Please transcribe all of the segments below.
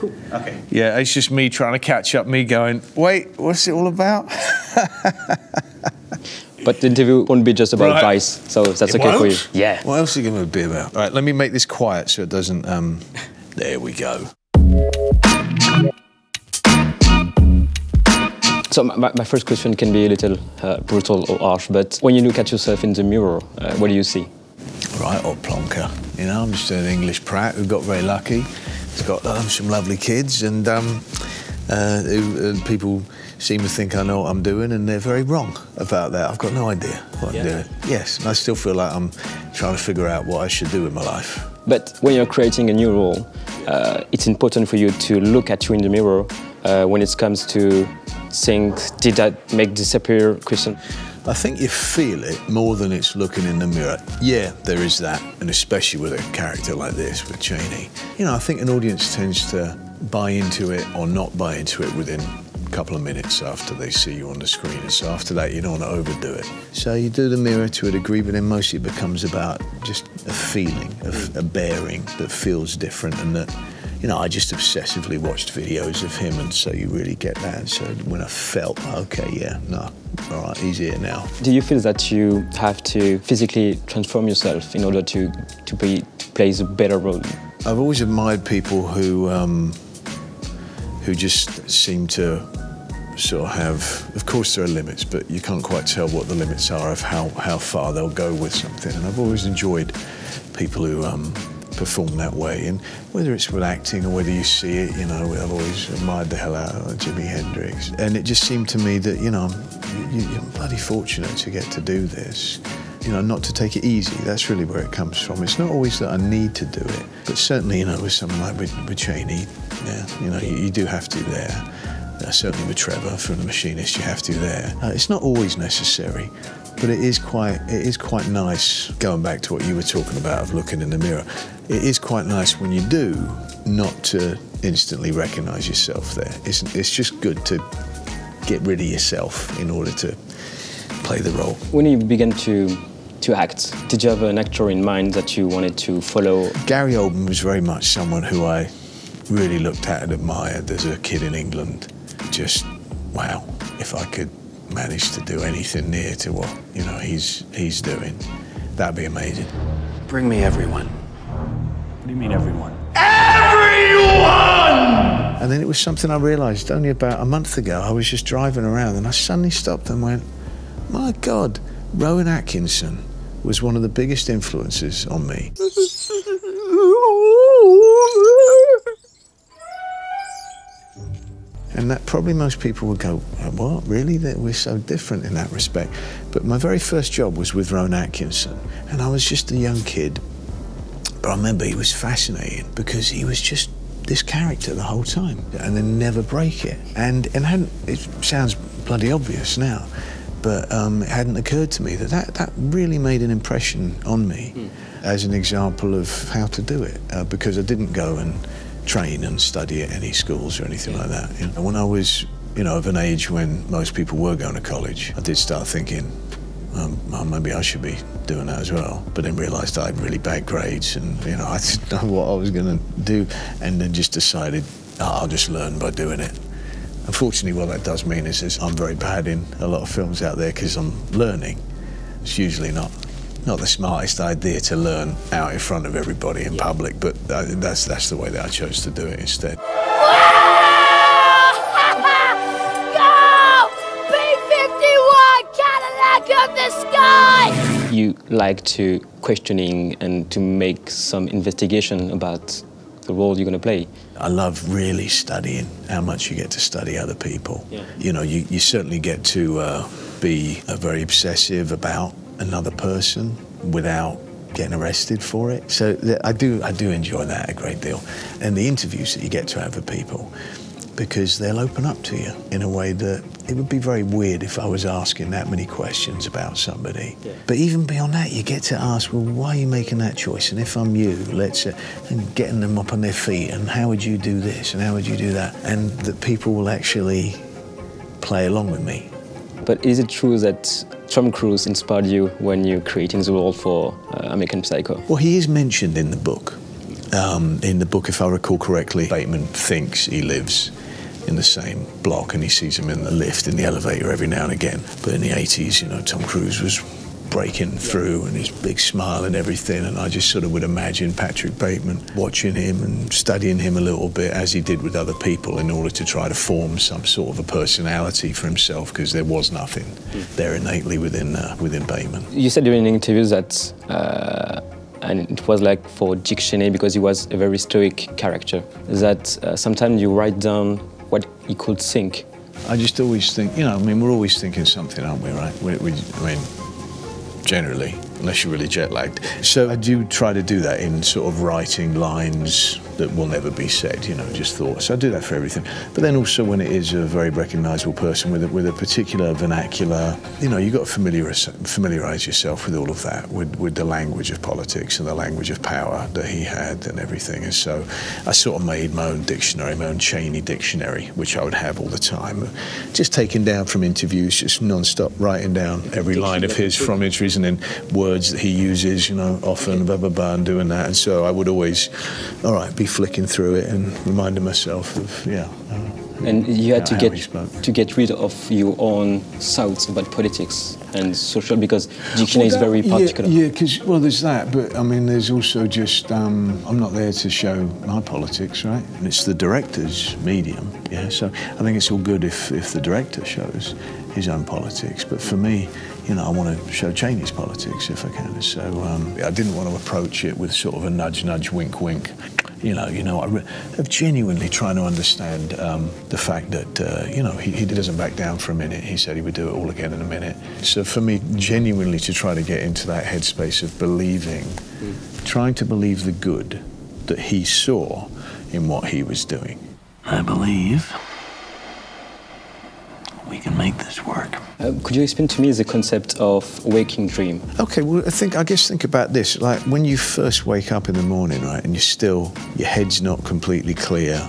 cool. Okay. Yeah, it's just me trying to catch up, me going, wait, what's it all about? But the interview won't be just about advice, so that's okay for you. Yeah. What else are you going to be about? All right, let me make this quiet so it doesn't... There we go. So my first question can be a little brutal or harsh, but when you look at yourself in the mirror, what do you see? Right, old plonker. You know, I'm just an English prat who got very lucky. He's got some lovely kids, and people seem to think I know what I'm doing, and they're very wrong about that. I've got no idea what I'm doing. Yes, and I still feel like I'm trying to figure out what I should do with my life. But when you're creating a new role, it's important for you to look at you in the mirror when it comes to saying, did I make this appear, Christian? I think you feel it more than it's looking in the mirror. Yeah, there is that, and especially with a character like this, with Cheney. You know, I think an audience tends to buy into it or not buy into it within a couple of minutes after they see you on the screen, and so after that you don't want to overdo it. So you do the mirror to a degree, but then mostly it becomes about just a feeling, a bearing that feels different, and that, you know, I just obsessively watched videos of him, and so you really get that. And so when I felt, okay, yeah, no, all right, he's here now. Do you feel that you have to physically transform yourself in order to play a better role? I've always admired people who just seem to sort of have, of course there are limits, but you can't quite tell what the limits are of how far they'll go with something. And I've always enjoyed people who perform that way, and whether it's with acting or whether you see it, you know, I've always admired the hell out of Jimi Hendrix. And it just seemed to me that, you know, you're bloody fortunate to get to do this. You know, not to take it easy, that's really where it comes from. It's not always that I need to do it, but certainly, you know, with someone like with Cheney, yeah, you know, you do have to there. Certainly with Trevor from The Machinist, you have to there. It's not always necessary, but it is quite nice, going back to what you were talking about of looking in the mirror, it is quite nice when you do not to instantly recognise yourself there. It's just good to get rid of yourself in order to play the role. When you began to act, did you have an actor in mind that you wanted to follow? Gary Oldman was very much someone who I really looked at and admired as a kid in England. Just, wow, if I could manage to do anything near to what, you know, he's doing, that'd be amazing. Bring me everyone. What do you mean everyone? Everyone! And then it was something I realised only about a month ago. I was just driving around and I suddenly stopped and went, my God, Rowan Atkinson was one of the biggest influences on me. And that probably most people would go, what, really? We're so different in that respect. But my very first job was with Rowan Atkinson, and I was just a young kid. But I remember he was fascinating because he was just this character the whole time, and then never break it. And it sounds bloody obvious now, but it hadn't occurred to me that really made an impression on me as an example of how to do it, because I didn't go and train and study at any schools or anything like that. You know, when I was, you know, of an age when most people were going to college, I did start thinking, well, maybe I should be doing that as well. But then realised I had really bad grades, and you know, I didn't know what I was going to do, and then just decided, oh, I'll just learn by doing it. Unfortunately, what that does mean is I'm very bad in a lot of films out there because I'm learning. It's usually not the smartest idea to learn out in front of everybody in public, but that's the way that I chose to do it instead. Go! B-51 Cadillac of the sky! You like to questioning and to make some investigation about the role you're going to play. I love really studying, how much you get to study other people. Yeah. You know, you certainly get to be very obsessive about another person without getting arrested for it. So I do enjoy that a great deal. And the interviews that you get to have with people, because they'll open up to you in a way that it would be very weird if I was asking that many questions about somebody. Yeah. But even beyond that, you get to ask, well, why are you making that choice? And if I'm you, and getting them up on their feet, and how would you do this, and how would you do that? And that people will actually play along with me. But is it true that Tom Cruise inspired you when you're creating the role for American Psycho? Well, he is mentioned in the book. In the book, if I recall correctly, Bateman thinks he lives in the same block and he sees him in the lift, in the elevator every now and again. But in the 80s, you know, Tom Cruise was breaking through and his big smile and everything, and I just sort of would imagine Patrick Bateman watching him and studying him a little bit, as he did with other people, in order to try to form some sort of a personality for himself, because there was nothing there innately within Bateman. You said during an interview that and it was like for Dick Cheney, because he was a very stoic character, that sometimes you write down what he could think. I just always think, you know, I mean, we're always thinking something, aren't we, right? I mean, generally, unless you're really jet lagged. So I do try to do that in sort of writing lines that will never be said, you know, just thoughts. I do that for everything. But then also when it is a very recognisable person with a particular vernacular, you know, you've got to familiarise yourself with all of that, with the language of politics and the language of power that he had and everything. And so I sort of made my own dictionary, my own Cheney dictionary, which I would have all the time. Just taking down from interviews, just non-stop writing down every line of his from interviews, and then words that he uses, you know, often, blah, blah, blah, and doing that. And so I would always, all right, be flicking through it and reminding myself of, yeah. And you had to get rid of your own thoughts about politics and social, because Dick Cheney is very particular. Yeah, because, well, there's that, but I mean, there's also just, I'm not there to show my politics, right? And it's the director's medium, yeah? So I think it's all good if the director shows his own politics, but for me, you know, I want to show Cheney's politics if I can. So I didn't want to approach it with sort of a nudge, nudge, wink, wink. You know, I'm genuinely trying to understand the fact that, you know, he doesn't back down for a minute. He said he would do it all again in a minute. So for me, genuinely to try to get into that headspace of believing, trying to believe the good that he saw in what he was doing. I believe we can make this work. Could you explain to me the concept of waking dream? Okay, well, I guess think about this. Like, when you first wake up in the morning, right, and your head's not completely clear,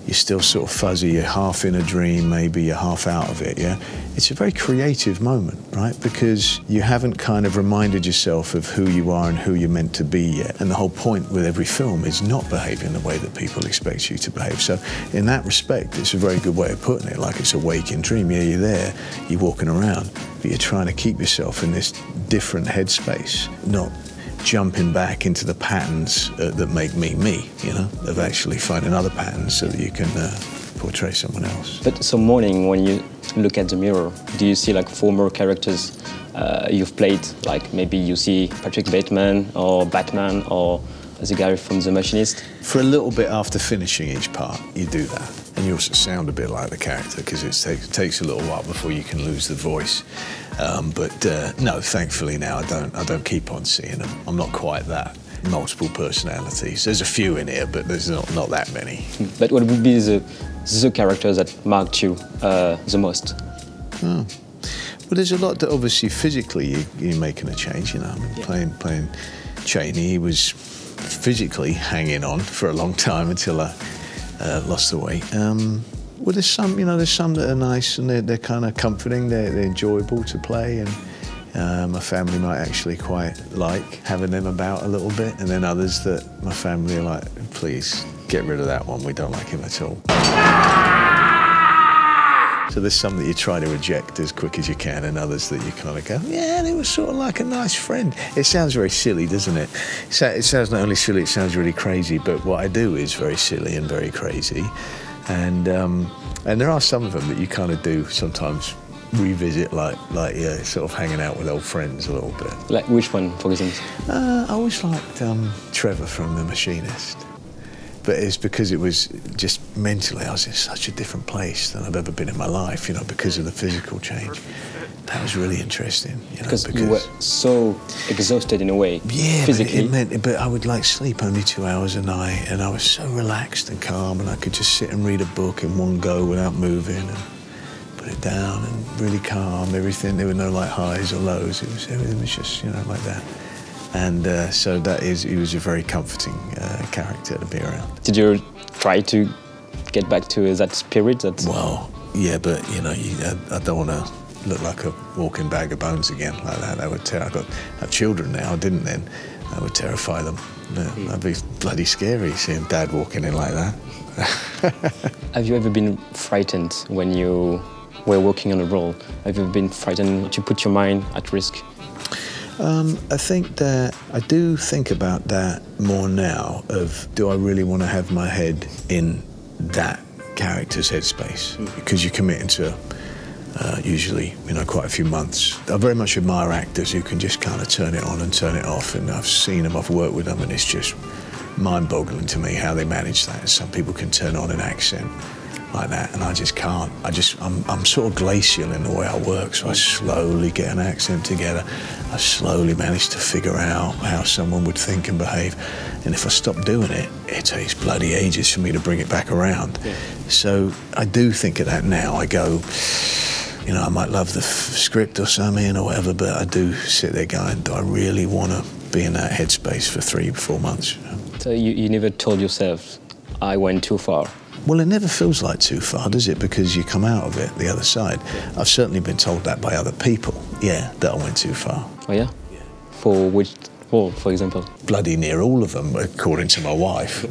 you're still sort of fuzzy, you're half in a dream, maybe you're half out of it, yeah? It's a very creative moment, right? Because you haven't kind of reminded yourself of who you are and who you're meant to be yet. And the whole point with every film is not behaving the way that people expect you to behave. So in that respect, it's a very good way of putting it, like it's a waking dream. Yeah, you're there, you're walking around, but you're trying to keep yourself in this different headspace, not jumping back into the patterns that make me, you know, of actually finding other patterns so that you can portray someone else. But some morning when you look at the mirror, do you see like former characters you've played? Like maybe you see Patrick Bateman or Batman or the guy from The Machinist? For a little bit after finishing each part, you do that. And you also sound a bit like the character, because it takes a little while before you can lose the voice. No, thankfully now I don't keep on seeing them. I'm not quite that. Multiple personalities. There's a few in here, but there's not that many. But what would be the character that marked you the most? Oh. Well, there's a lot that obviously physically you're making a change, you know. I mean, playing Cheney, he was physically hanging on for a long time until I lost the weight. Well, there's some, you know, there's some that are nice and they're kind of comforting, they're enjoyable to play, and my family might actually quite like having them about a little bit, and then others that my family are like, please get rid of that one, we don't like him at all. So there's some that you try to reject as quick as you can, and others that you kind of go, yeah, they were sort of like a nice friend. It sounds very silly, doesn't it? It sounds not only silly, it sounds really crazy, but what I do is very silly and very crazy. And there are some of them that you kind of do sometimes revisit, like yeah, sort of hanging out with old friends a little bit. Like which one, for example? I always liked Trevor from The Machinist. But it's because it was just mentally, I was in such a different place than I've ever been in my life, you know, because of the physical change. That was really interesting, you know, because you were so exhausted in a way, yeah, physically. But I would like sleep only 2 hours a night, and I was so relaxed and calm, and I could just sit and read a book in one go without moving, and put it down, and really calm, everything. There were no like highs or lows. Everything was just, you know, like that. And so he was a very comforting character to be around. Did you try to get back to that spirit? Well, yeah, but you know, I don't want to look like a walking bag of bones again like that. That would tell. I have children now. I didn't then. That would terrify them. Yeah, that'd be bloody scary, seeing Dad walking in like that. Have you ever been frightened when you were working on a role? Have you ever been frightened to put your mind at risk? I think that I do think about that more now, of do I really want to have my head in that character's headspace? Because you're committing to usually, you know, quite a few months. I very much admire actors who can just kind of turn it on and turn it off, and I've seen them, I've worked with them, and it's just mind-boggling to me how they manage that. Some people can turn on an accent like that, and I just can't. I'm sort of glacial in the way I work, so I slowly get an accent together. I slowly manage to figure out how someone would think and behave, and if I stop doing it, it takes bloody ages for me to bring it back around. Yeah. So I do think of that now. I go, you know, I might love the script or something or whatever, but I do sit there going, do I really want to be in that headspace for 3-4 months? So you never told yourself, I went too far? Well, it never feels like too far, does it? Because you come out of it the other side. Yeah. I've certainly been told that by other people, yeah, that I went too far. Oh, yeah? Yeah. For which role, for example? Bloody near all of them, according to my wife.